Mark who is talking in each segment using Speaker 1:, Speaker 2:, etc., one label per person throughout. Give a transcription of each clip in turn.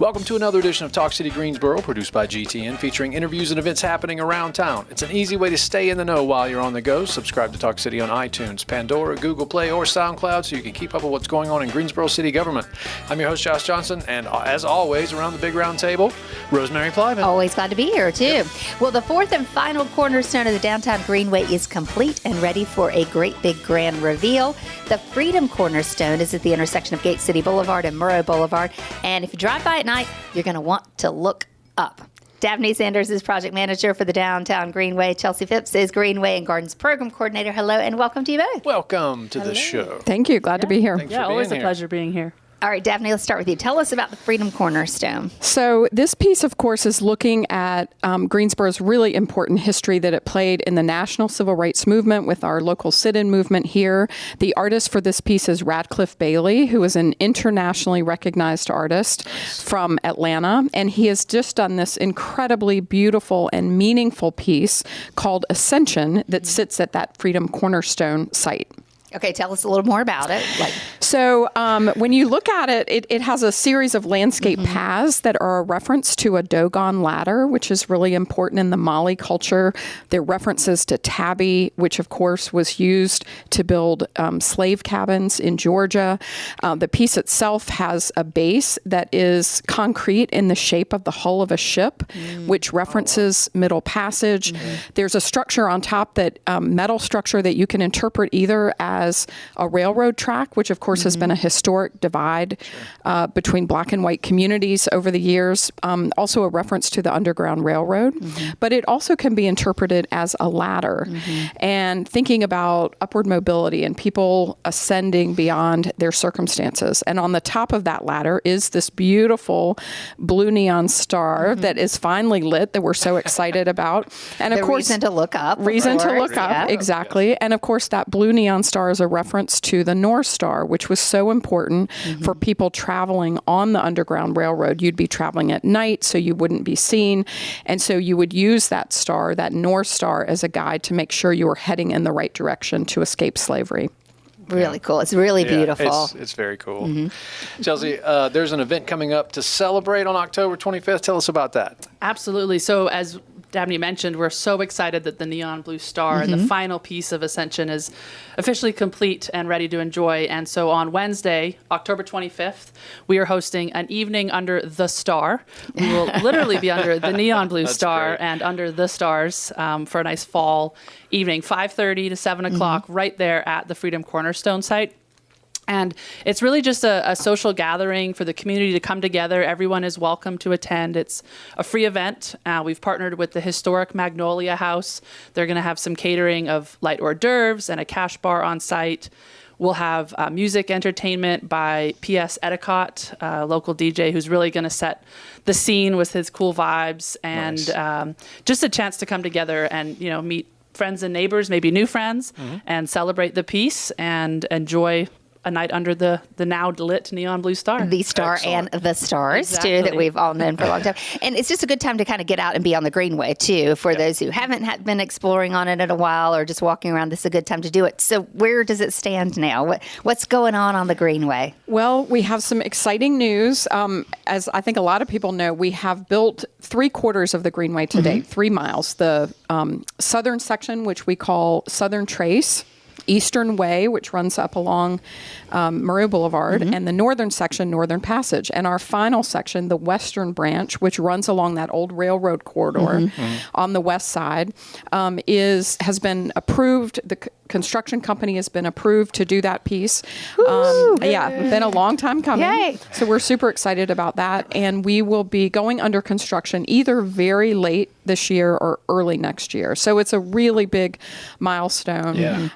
Speaker 1: Welcome to another edition of Talk City Greensboro, produced by GTN, featuring interviews and events happening around town. It's an easy way to stay in the know while you're on the go. Subscribe to Talk City on iTunes, Pandora, Google Play, or SoundCloud so you can keep up with what's going on in Greensboro City government. I'm your host, Josh Johnson, and as always, around the big round table, Rosemary Plyman.
Speaker 2: Always glad to be here, too. Yep. Well, the fourth and final cornerstone of the downtown Greenway is complete and ready for a great big grand reveal. The Freedom Cornerstone is at the intersection of Gate City Boulevard and Murrow Boulevard, and if you drive by at night, you're going to want to look up. Dabney Sanders is project manager for the downtown Greenway. Chelsea Phipps is Greenway and Gardens program coordinator. Hello, and welcome to you both.
Speaker 1: Welcome to the show.
Speaker 3: Thank you. Glad to be here.
Speaker 1: Thanks
Speaker 4: Always a
Speaker 1: here.
Speaker 4: pleasure being here.
Speaker 2: All right, Dabney, let's start with you. Tell us about the Freedom Cornerstone.
Speaker 3: So this piece, of course, is looking at Greensboro's really important history that it played in the national civil rights movement with our local sit-in movement here. The artist for this piece is Radcliffe Bailey, who is an internationally recognized artist from Atlanta. And he has just done this incredibly beautiful and meaningful piece called Ascension that sits at that Freedom Cornerstone site.
Speaker 2: Okay, tell us a little more about it.
Speaker 3: So when you look at it, it has a series of landscape paths that are a reference to a Dogon ladder, which is really important in the Mali culture. There are references to tabby, which of course was used to build slave cabins in Georgia. The piece itself has a base that is concrete in the shape of the hull of a ship, which references Middle Passage. There's a structure on top, that metal structure that you can interpret either as a railroad track, which of course has been a historic divide between black and white communities over the years. Also a reference to the Underground Railroad, but it also can be interpreted as a ladder. And thinking about upward mobility and people ascending beyond their circumstances. And on the top of that ladder is this beautiful blue neon star that is finally lit, that we're so excited about. And of course,
Speaker 2: reason to look up.
Speaker 3: Exactly. And of course, that blue neon star is a reference to the North Star, which was so important for people traveling on the Underground Railroad. You'd be traveling at night, so you wouldn't be seen. And so you would use that star, that North Star, as a guide to make sure you were heading in the right direction to escape slavery.
Speaker 2: Really cool. It's really beautiful.
Speaker 1: It's very cool. Chelsea, there's an event coming up to celebrate on October 25th. Tell us about that.
Speaker 4: Absolutely. So as Dabney mentioned, we're so excited that the neon blue star, the final piece of Ascension, is officially complete and ready to enjoy. And so on Wednesday, October 25th, we are hosting an evening under the star. We will literally be under the neon blue star and under the stars for a nice fall evening, 5:30 to 7 o'clock, right there at the Freedom Cornerstone site. And it's really just a social gathering for the community to come together. Everyone is welcome to attend. It's a free event. We've partnered with the historic Magnolia House. They're going to have some catering of light hors d'oeuvres and a cash bar on site. We'll have music entertainment by P.S. Edicott, a local DJ who's really going to set the scene with his cool vibes, and just a chance to come together and, meet friends and neighbors, maybe new friends, and celebrate the piece and enjoy a night under the now lit neon blue star.
Speaker 2: The star and the stars, too, that we've all known for a long time. And it's just a good time to kind of get out and be on the Greenway, too, for those who haven't been exploring on it in a while or just walking around. This is a good time to do it. So where does it stand now? What's going on the Greenway?
Speaker 3: Well, we have some exciting news. As I think a lot of people know, we have built 3/4 of the Greenway to date, 3 miles. The southern section, which we call Southern Trace, Eastern Way, which runs up along Murrow Boulevard, and the northern section, Northern Passage. And our final section, the western branch, which runs along that old railroad corridor on the west side, has been approved. The construction company has been approved to do that piece. Been a long time coming.
Speaker 2: Yay.
Speaker 3: So we're super excited about that. And we will be going under construction either very late this year or early next year. So it's a really big milestone.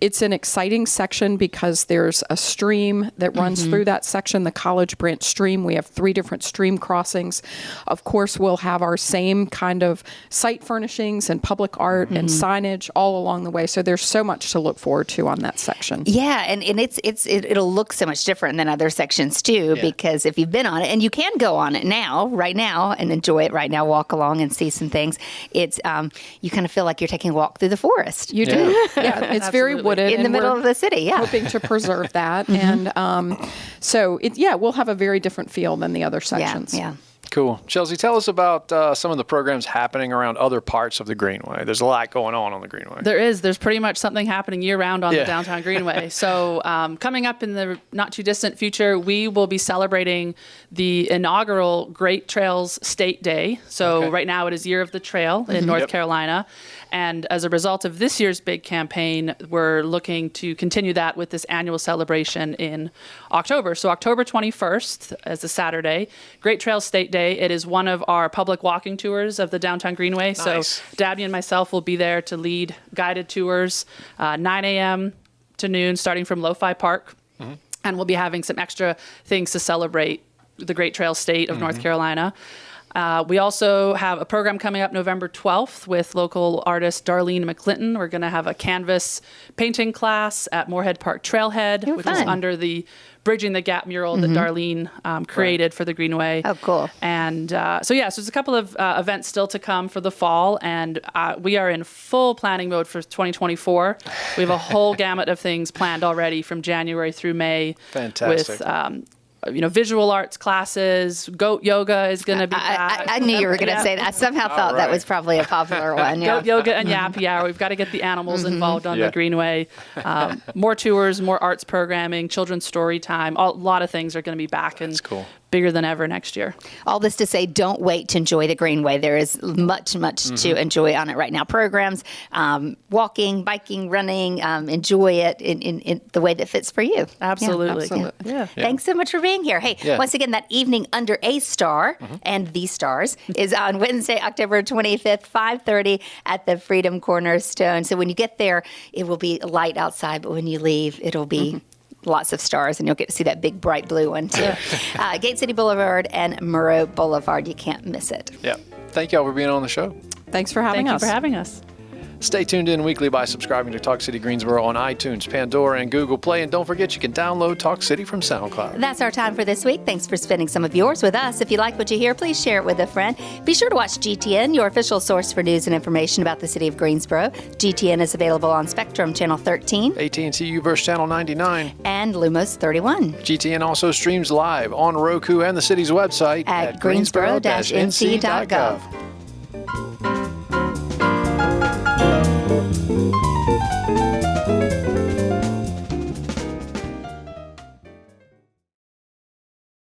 Speaker 3: It's an exciting section because there's a stream that runs through that section, the College Branch Stream. We have 3 different stream crossings. Of course, we'll have our same kind of site furnishings and public art and signage all along the way. So there's so much to look forward to on that section.
Speaker 2: Yeah, and it'll look so much different than other sections too, because if you've been on it, and you can go on it right now, and enjoy it right now, walk along and see some things. It's you kind of feel like you're taking a walk through the forest.
Speaker 3: You do. Yeah, it's very wooded.
Speaker 2: In the middle of the city, yeah.
Speaker 3: Hoping to preserve that. And so, we'll have a very different feel than the other sections.
Speaker 2: Yeah.
Speaker 1: Cool. Chelsea, tell us about some of the programs happening around other parts of the Greenway. There's a lot going on the Greenway.
Speaker 4: There's pretty much something happening year-round on the downtown Greenway. So coming up in the not-too-distant future, we will be celebrating the inaugural Great Trails State Day. So right now it is Year of the Trail in North Carolina. And as a result of this year's big campaign, we're looking to continue that with this annual celebration in October. So October 21st is a Saturday, Great Trails State Day. It is one of our public walking tours of the downtown Greenway.
Speaker 1: Nice.
Speaker 4: So Dabney and myself will be there to lead guided tours, 9 a.m. to noon, starting from Lo-Fi Park. And we'll be having some extra things to celebrate the Great Trails State of North Carolina. We also have a program coming up November 12th with local artist Darlene McClinton. We're going to have a canvas painting class at Moorhead Park Trailhead, which is under the Bridging the Gap mural that Darlene created for the Greenway.
Speaker 2: Oh, cool.
Speaker 4: And so there's a couple of events still to come for the fall, and we are in full planning mode for 2024. We have a whole gamut of things planned already from January through May.
Speaker 1: Fantastic.
Speaker 4: With visual arts classes, goat yoga is going to be back.
Speaker 2: I knew you were going to say that. I somehow thought that was probably a popular one. Yeah.
Speaker 4: Goat yoga and yappy hour. We've got to get the animals involved on the Greenway. More tours, more arts programming, children's story time. A lot of things are going to be back and bigger than ever next year.
Speaker 2: All this to say, don't wait to enjoy the Greenway. There is much to enjoy on it right now. Programs, walking, biking, running, enjoy it in the way that fits for you.
Speaker 4: Absolutely.
Speaker 2: Yeah. Thanks so much for being here. Hey, once again, that evening under a star and the stars is on Wednesday, October 25th, 5:30 at the Freedom Cornerstone. So when you get there, it will be light outside, but when you leave, it'll be lots of stars, and you'll get to see that big bright blue one too. Gate City Boulevard and Murrow Boulevard. You can't miss it.
Speaker 1: Yeah. Thank y'all for being on the show.
Speaker 3: Thanks for having us.
Speaker 4: Thank you for having us.
Speaker 1: Stay tuned in weekly by subscribing to Talk City Greensboro on iTunes, Pandora, and Google Play. And don't forget, you can download Talk City from SoundCloud.
Speaker 2: That's our time for this week. Thanks for spending some of yours with us. If you like what you hear, please share it with a friend. Be sure to watch GTN, your official source for news and information about the city of Greensboro. GTN is available on Spectrum Channel 13.
Speaker 1: AT&T UVerse Channel 99.
Speaker 2: And Lumos 31.
Speaker 1: GTN also streams live on Roku and the city's website
Speaker 2: at greensboro-nc.gov.